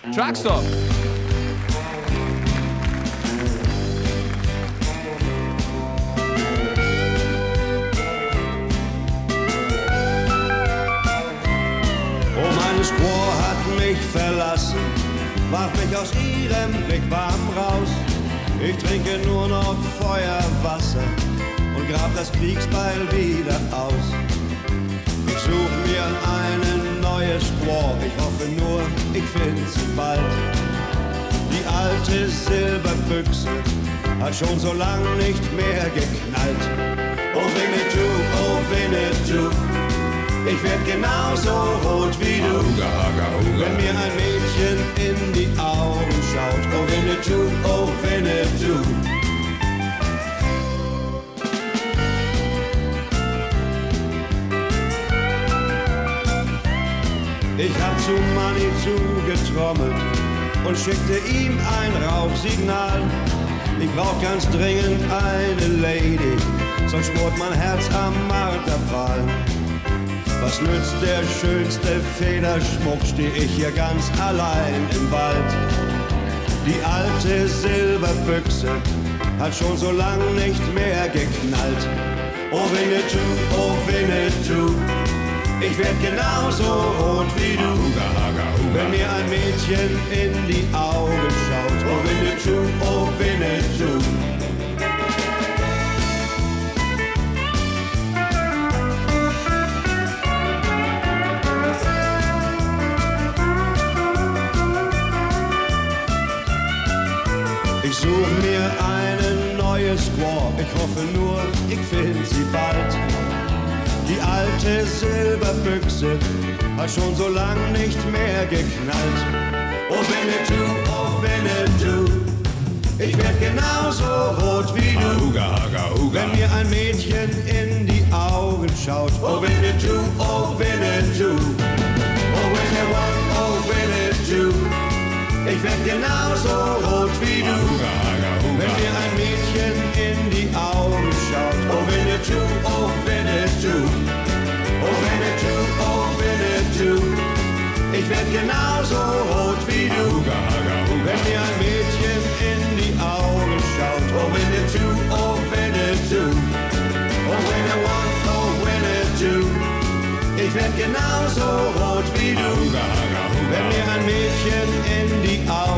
Truckstop. Oh, meine Squaw hat mich verlassen, warf mich aus ihrem Blick warm raus. Ich trinke nur noch Feuerwasser und grab das Kriegsbeil wieder aus. Ich such mir eine neue Squaw, ich hoffe nur, ich find sie bald. Die alte Silberbüchse hat schon so lang nicht mehr geknallt. Oh Winnetou, oh Winnetou, ich werd genauso rot wie du, wenn mir ein Mädchen in die Augen schaut. Oh Winnetou, oh Winnetou. Ich hab zu Winnetou getrommelt und schickte ihm ein Rauchsignal. Ich brauch ganz dringend eine Lady, sonst schmort mein Herz am Marterpfahl. Was nützt der schönste Federschmuck, steh ich hier ganz allein im Wald. Die alte Silberbüchse hat schon so lang nicht mehr geknallt. Oh Winnetou, oh Winnetou, ich werd genauso rot wie du, wenn mir ein Mädchen in die Augen schaut. Oh Winnetou, oh Winnetou. Ich such mir eine neue Squaw, ich hoffe nur, ich find sie bald. Die alte Silberbüchse hat schon so lang nicht mehr geknallt. Oh Winnetou, oh Winnetou, ich werd genauso rot wie du, wenn mir ein Mädchen in die Augen schaut. Oh Winnetou, oh Winnetou, oh Winnetou, oh Winnetou, ich werd genauso rot wie du, wenn mir ein Mädchen in die Augen schaut. Oh Winnetou, oh Winnetou, oh Winnetou, oh Winnetou, ich werd genauso rot wie du, wenn mir ein Mädchen in die Augen schaut. Oh Winnetou, oh Winnetou, oh Winnetou, oh Winnetou, ich werd genauso rot wie du, wenn mir ein Mädchen in die Augen